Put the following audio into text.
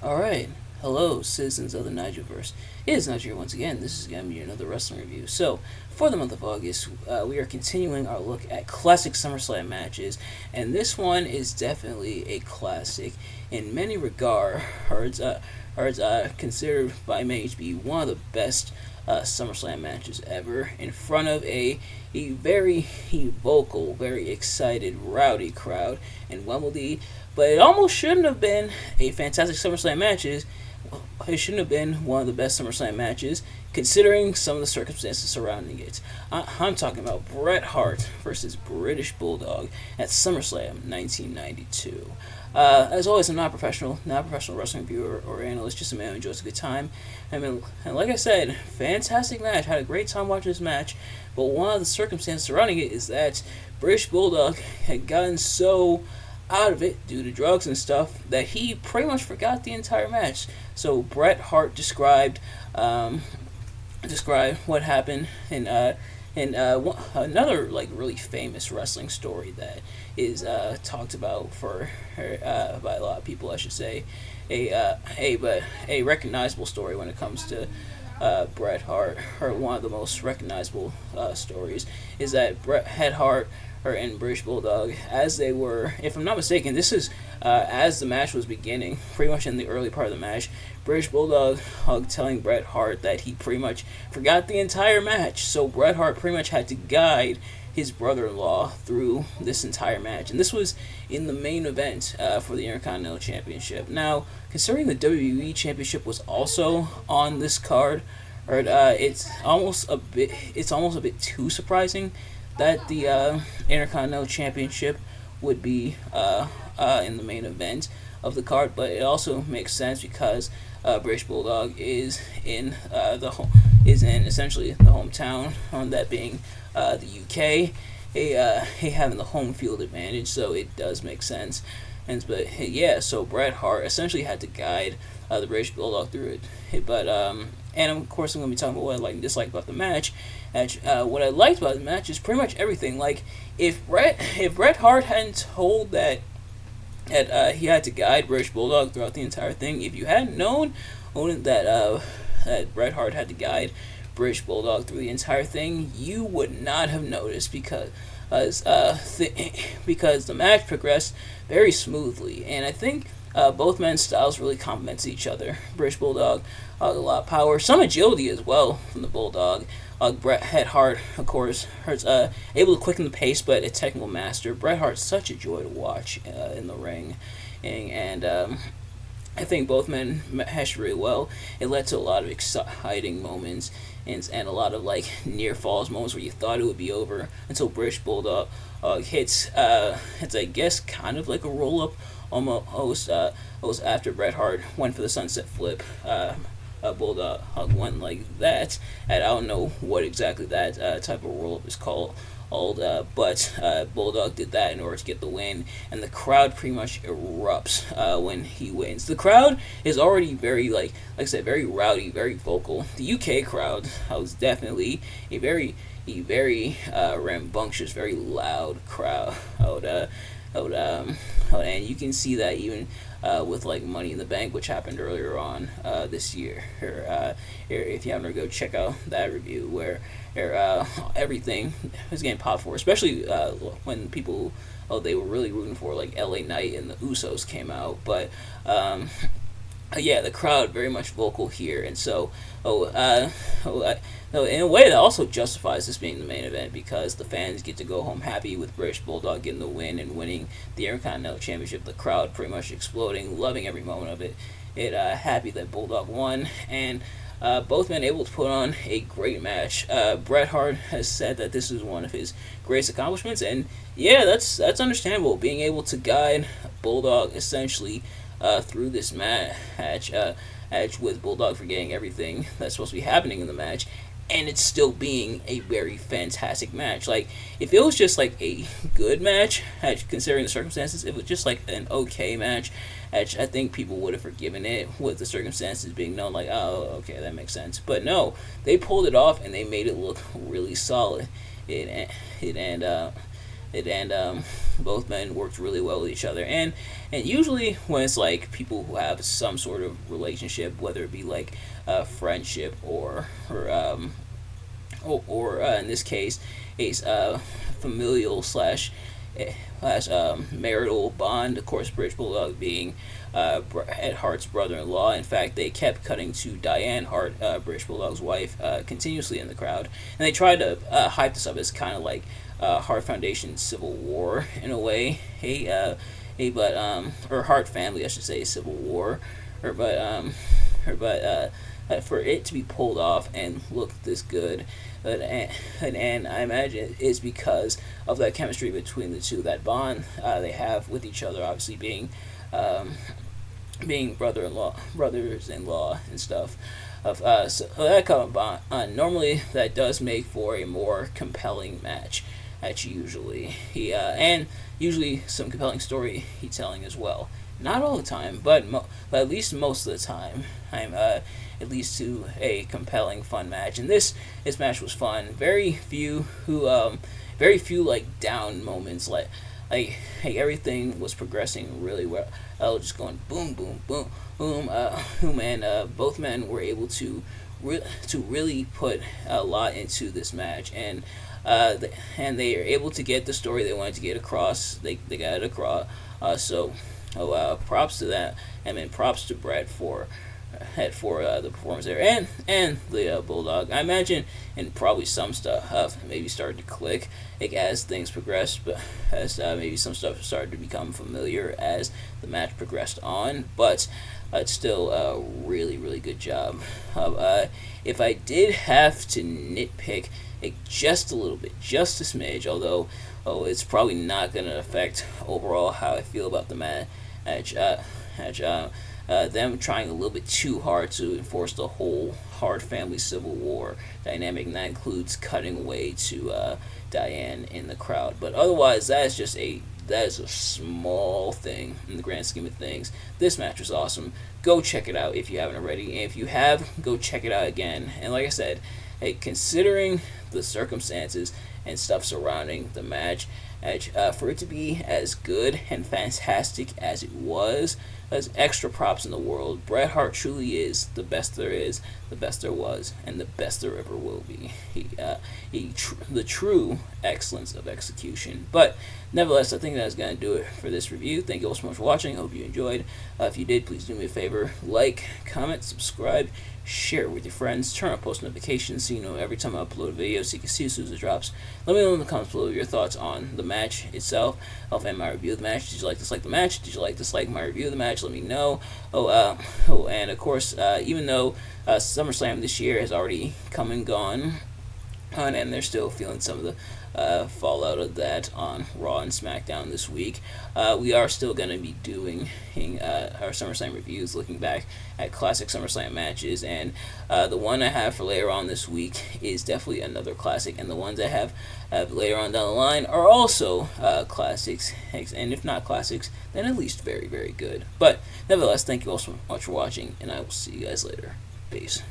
Alright, hello, citizens of the Nigelverse. It is Nigel here once again. This is going to be another wrestling review. So, for the month of August, we are continuing our look at classic SummerSlam matches, and this one is definitely a classic in many regards. Considered by many to be one of the best SummerSlam matches ever, in front of a very vocal, very excited, rowdy crowd in Wembley. But it almost shouldn't have been a fantastic SummerSlam matches. It shouldn't have been one of the best SummerSlam matches, considering some of the circumstances surrounding it. I'm talking about Bret Hart versus British Bulldog at SummerSlam 1992. As always, I'm not a professional wrestling reviewer or analyst, just a man who enjoys a good time. And like I said, fantastic match. Had a great time watching this match, but one of the circumstances surrounding it is that British Bulldog had gotten so out of it due to drugs and stuff that he pretty much forgot the entire match. So Bret Hart described what happened in another like really famous wrestling story that is talked about by a lot of people, I should say. A recognizable story when it comes to Bret Hart, or one of the most recognizable stories, is that Bret Hart and British Bulldog, as they were, if I'm not mistaken, this is as the match was beginning, pretty much in the early part of the match, British Bulldog telling Bret Hart that he pretty much forgot the entire match, so Bret Hart pretty much had to guide his brother-in-law through this entire match, and this was in the main event for the Intercontinental Championship. Now, considering the WWE Championship was also on this card, it's almost a bit too surprising that the Intercontinental Championship would be in the main event of the card, but it also makes sense because British Bulldog is in essentially the hometown, on that being the UK. He having the home field advantage, so it does make sense. So Bret Hart essentially had to guide the British Bulldog through it. And of course, I'm going to be talking about what I like and dislike about the match. What I liked about the match is pretty much everything. Like, if Bret Hart hadn't told that he had to guide British Bulldog throughout the entire thing, if you hadn't known that Bret Hart had to guide British Bulldog through the entire thing, you would not have noticed because the match progressed very smoothly, and I think both men's styles really complement each other. British Bulldog a lot of power, some agility as well from the Bulldog. Bret Hart, of course, able to quicken the pace, but a technical master. Bret Hart's such a joy to watch in the ring, and I think both men meshed really well. It led to a lot of exciting moments and a lot of like near falls moments where you thought it would be over until British Bulldog hits I guess kind of like a roll up almost after Bret Hart went for the sunset flip. Bulldog went like that, and I don't know what exactly that type of roll up is called. But Bulldog did that in order to get the win, and the crowd pretty much erupts when he wins. The crowd is already very, like I said, very rowdy, very vocal. The UK crowd was definitely a very rambunctious, very loud crowd. And you can see that even with like Money in the Bank, which happened earlier on this year. If you haven't, go check out that review where everything was getting popped for, especially when people they were really rooting for like LA Knight and the Usos came out, but. The crowd very much vocal here, and so in a way that also justifies this being the main event because the fans get to go home happy with British Bulldog getting the win and winning the Intercontinental Championship. The crowd pretty much exploding, loving every moment of it. Happy that Bulldog won, and both men able to put on a great match. Bret Hart has said that this is one of his greatest accomplishments, and yeah, that's understandable. Being able to guide Bulldog essentially through this match with Bulldog forgetting everything that's supposed to be happening in the match, and it's still being a very fantastic match. Like, if it was just like a good match, considering the circumstances, if it was just like an okay match, I think people would have forgiven it with the circumstances being known, like, oh, okay, that makes sense. But no, they pulled it off and they made it look really solid. and both men worked really well with each other. And usually when it's like people who have some sort of relationship, whether it be like friendship or in this case, a familial slash marital bond. Of course, British Bulldog being Bret Hart's brother-in-law. In fact, they kept cutting to Diane Hart, British Bulldog's wife, continuously in the crowd, and they tried to hype this up as kind of like Hart Foundation Civil War in a way. Or Hart family, I should say, Civil War, but for it to be pulled off and look this good, and I imagine it's because of that chemistry between the two, that bond they have with each other, obviously being brothers-in-law and stuff. So that kind of bond, normally that does make for a more compelling match. Usually, and usually some compelling storytelling as well. Not all the time, but at least most of the time, it leads to a compelling, fun match. And this match was fun. Very few like down moments. Like everything was progressing really well. Just going boom, boom, boom, boom. And both men were able to really put a lot into this match, and they are able to get the story they wanted to get across. They got it across. Props to that, and then props to Bret for the performance there, and the Bulldog. I imagine, and probably some stuff maybe started to click like as things progressed, but as maybe some stuff started to become familiar as the match progressed on. But it's still a really, really good job. If I did have to nitpick just a little bit, just a smidge, although it's probably not going to affect overall how I feel about the match. Them trying a little bit too hard to enforce the whole Hart family Civil War dynamic, and that includes cutting away to Diane in the crowd. But otherwise, that is a small thing in the grand scheme of things. This match was awesome. Go check it out if you haven't already, and if you have, go check it out again. And like I said, considering the circumstances and stuff surrounding the match, for it to be as good and fantastic as it was, as extra props in the world. Bret Hart truly is the best there is, the best there was, and the best there ever will be. The true excellence of execution. But nevertheless, I think that's going to do it for this review. Thank you all so much for watching. I hope you enjoyed. If you did, please do me a favor. Like, comment, subscribe, share it with your friends, turn on post notifications so you know every time I upload a video so you can see as soon as it drops. Let me know in the comments below your thoughts on the match itself, and my review of the match. Did you like, dislike the match? Did you like, dislike my review of the match? Let me know. And of course, even though SummerSlam this year has already come and gone, and they're still feeling some of the fallout of that on Raw and SmackDown this week, we are still going to be doing our SummerSlam reviews, looking back at classic SummerSlam matches, and the one I have for later on this week is definitely another classic, and the ones I have later on down the line are also classics, and if not classics, then at least very, very good. But nevertheless, thank you all so much for watching, and I will see you guys later. Peace.